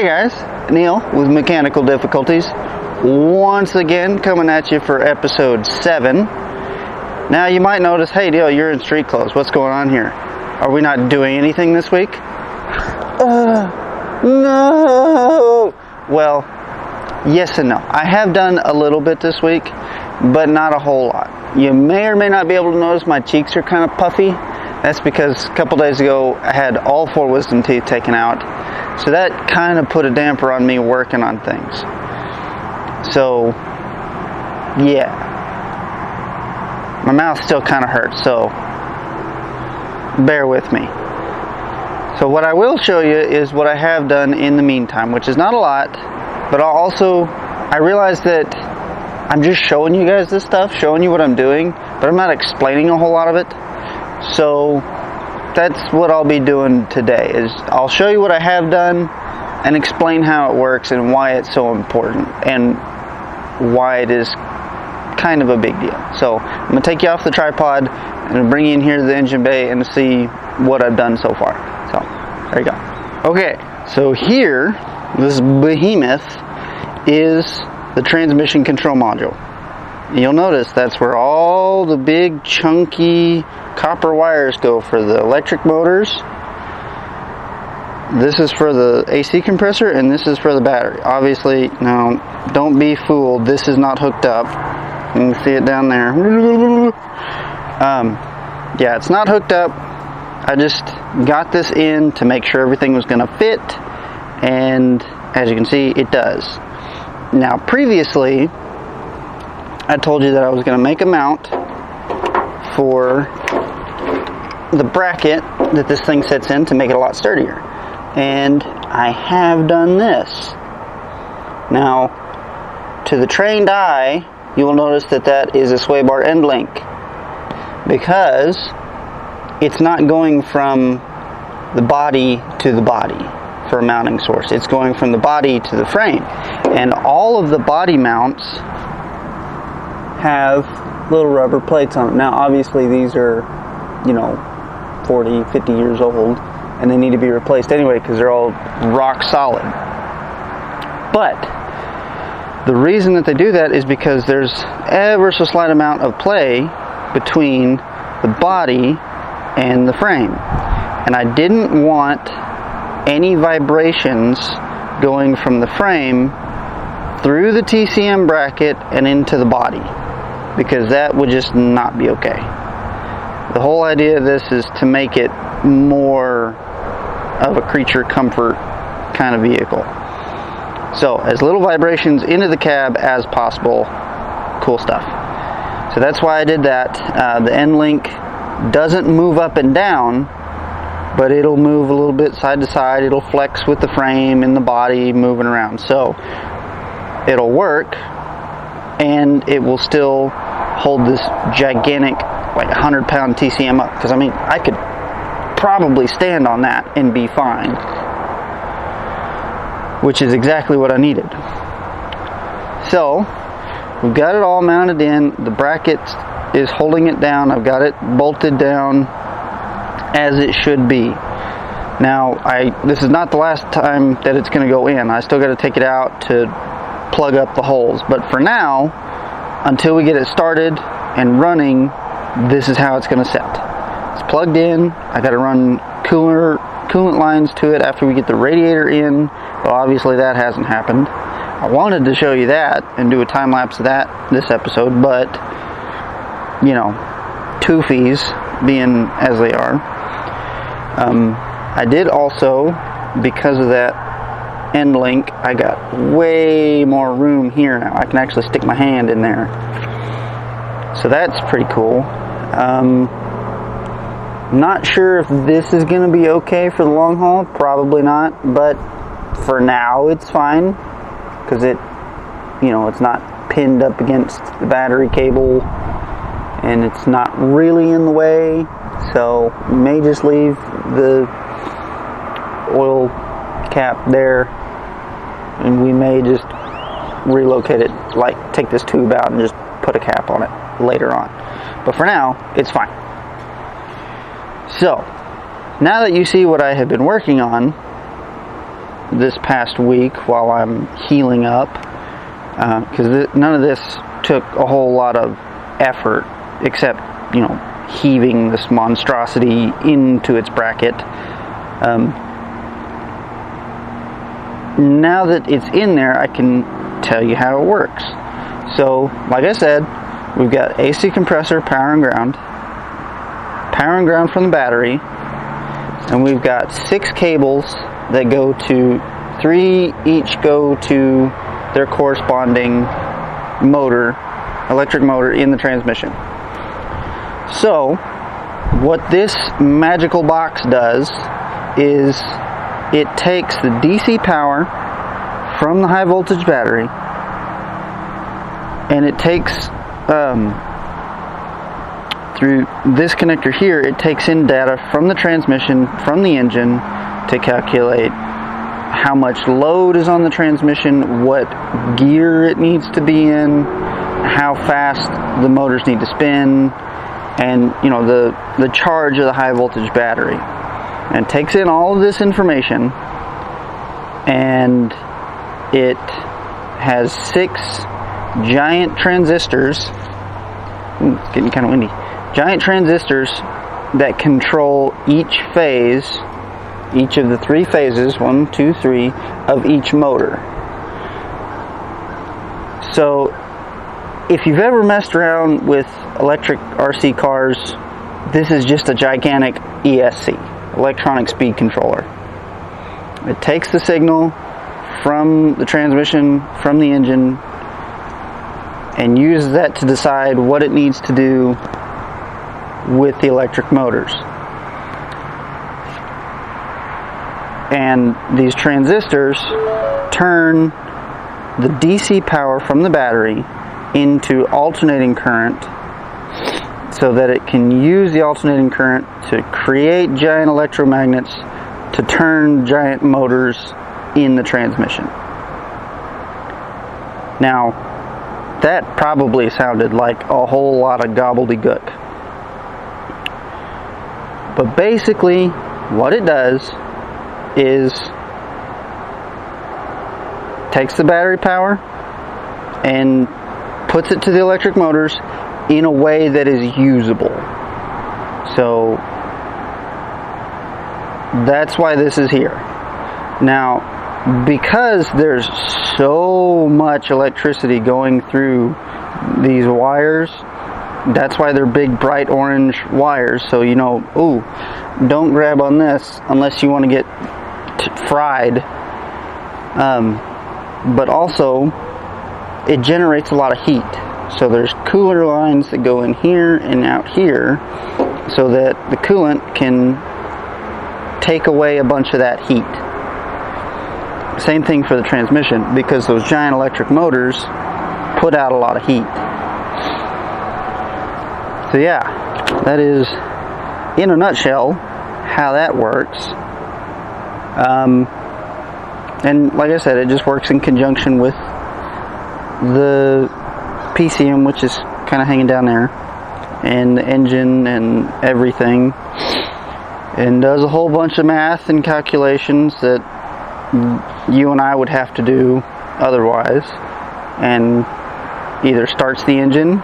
Hey guys, Neil with Mechanical Difficulties, once again coming at you for episode 7. Now you might notice, hey Neil, you're in street clothes. What's going on here? Are we not doing anything this week? No! Well, yes and no. I have done a little bit this week, but not a whole lot. You may or may not be able to notice my cheeks are kind of puffy. That's because a couple days ago I had all 4 wisdom teeth taken out. So that kind of put a damper on me working on things. So, yeah. My mouth still kind of hurts, so bear with me. So what I will show you is what I have done in the meantime, which is not a lot, but I realized that I'm just showing you guys this stuff, showing you what I'm doing, but I'm not explaining a whole lot of it. So that's what I'll be doing today, is I'll show you what I have done and explain how it works and why it's so important and why it is kind of a big deal. So I'm going to take you off the tripod and bring you in here to the engine bay and see what I've done so far. So there you go. Okay, so here, this behemoth is the transmission control module. You'll notice that's where all the big chunky copper wires go for the electric motors. This is for the AC compressor and this is for the battery. Obviously, now don't be fooled, this is not hooked up. You can see it down there. Yeah, it's not hooked up. I just got this in to make sure everything was going to fit, and as you can see, it does. Now previously I told you that I was going to make a mount for the bracket that this thing sits in to make it a lot sturdier, and I have done this. Now to the trained eye you will notice that that is a sway bar end link, because it's not going from the body to the body for a mounting source. It's going from the body to the frame, and all of the body mounts have little rubber plates on them. Now obviously these are, 40, 50 years old, and they need to be replaced anyway because they're all rock solid. But the reason that they do that is because there's ever so slight amount of play between the body and the frame, and I didn't want any vibrations going from the frame through the TCM bracket and into the body, because that would just not be okay. The whole idea of this is to make it more of a creature comfort kind of vehicle. So as little vibrations into the cab as possible. Cool stuff. So that's why I did that. The end link doesn't move up and down, but it'll move a little bit side to side. It'll flex with the frame and the body moving around. So it'll work, and it will still hold this gigantic, like 100-pound TCM up. Because I could probably stand on that and be fine, which is exactly what I needed. So we've got it all mounted in. The bracket is holding it down. I've got it bolted down as it should be. Now this is not the last time that it's going to go in. I still got to take it out to plug up the holes, but for now, until we get it started and running, this is how it's going to set. It's plugged in. I got to run coolant lines to it after we get the radiator in. Well, obviously that hasn't happened. I wanted to show you that and do a time lapse of that this episode, but toofies being as they are. I did also, because of that end link, I got way more room here now. I can actually stick my hand in there. So that's pretty cool. Not sure if this is going to be okay for the long haul. Probably not, but for now it's fine, because it's not pinned up against the battery cable, and it's not really in the way. So we may just leave the oil cap there, and we may just relocate it, like take this tube out and just put a cap on it later on. But for now, it's fine. So now that you see what I have been working on, this past week while I'm healing up, because none of this took a whole lot of effort except, you know, heaving this monstrosity into its bracket. Now that it's in there, I can tell you how it works. So, like I said, we've got AC compressor, power and ground from the battery, and we've got 6 cables that go to 3 each go to their corresponding motor, electric motor in the transmission. So, what this magical box does is it takes the DC power from the high voltage battery, and it takes through this connector here, it takes in data from the transmission, from the engine, to calculate how much load is on the transmission, what gear it needs to be in, how fast the motors need to spin, and, you know, the charge of the high voltage battery. And it takes in all of this information, and it has 6 giant transistors. It's getting kind of windy. Giant transistors that control each phase, each of the 3 phases, 1, 2, 3, of each motor. So, if you've ever messed around with electric RC cars, this is just a gigantic ESC, electronic speed controller. It takes the signal from the transmission, from the engine, and uses that to decide what it needs to do with the electric motors. And these transistors turn the DC power from the battery into alternating current, so that it can use the alternating current to create giant electromagnets to turn giant motors in the transmission. Now, that probably sounded like a whole lot of gobbledygook. But basically, what it does is takes the battery power and puts it to the electric motors in a way that is usable. So that's why this is here. Now, because there's so much electricity going through these wires, that's why they're big bright orange wires. So, you know, ooh, don't grab on this unless you want to get fried. But also, it generates a lot of heat. So there's cooler lines that go in here and out here, so that the coolant can take away a bunch of that heat. Same thing for the transmission, because those giant electric motors put out a lot of heat. So yeah, that is, in a nutshell, how that works. And like I said, it just works in conjunction with the PCM, which is kind of hanging down there, and the engine and everything, and does a whole bunch of math and calculations that you and I would have to do otherwise, and either starts the engine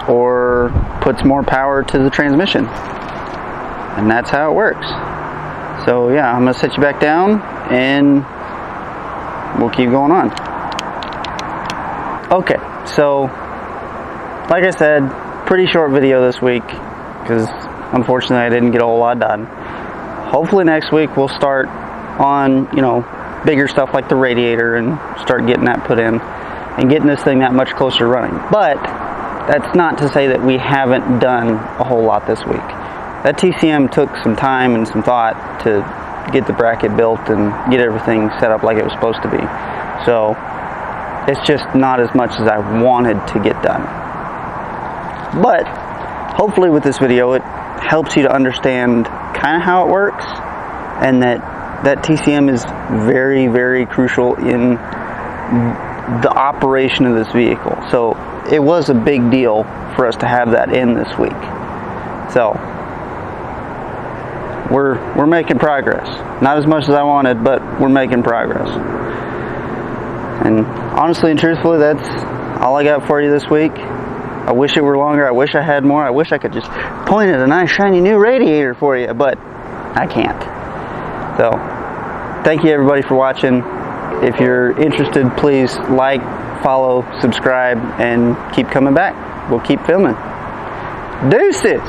or puts more power to the transmission. And that's how it works. So yeah, I'm going to set you back down and we'll keep going on. Okay, so like I said, pretty short video this week because unfortunately I didn't get a whole lot done. Hopefully next week we'll start on, you know, bigger stuff like the radiator and start getting that put in and getting this thing that much closer to running. But that's not to say that we haven't done a whole lot this week. That TCM took some time and some thought to get the bracket built and get everything set up like it was supposed to be. So it's just not as much as I wanted to get done. But hopefully with this video it helps you to understand kind of how it works, and that TCM is very, very crucial in the operation of this vehicle. So it was a big deal for us to have that in this week. So we're making progress. Not as much as I wanted, but we're making progress. And honestly and truthfully, that's all I got for you this week. I wish it were longer. I wish I had more. I wish I could just point at a nice shiny new radiator for you, but I can't. So, thank you everybody for watching. If you're interested, please like, follow, subscribe, and keep coming back. We'll keep filming. Deuces!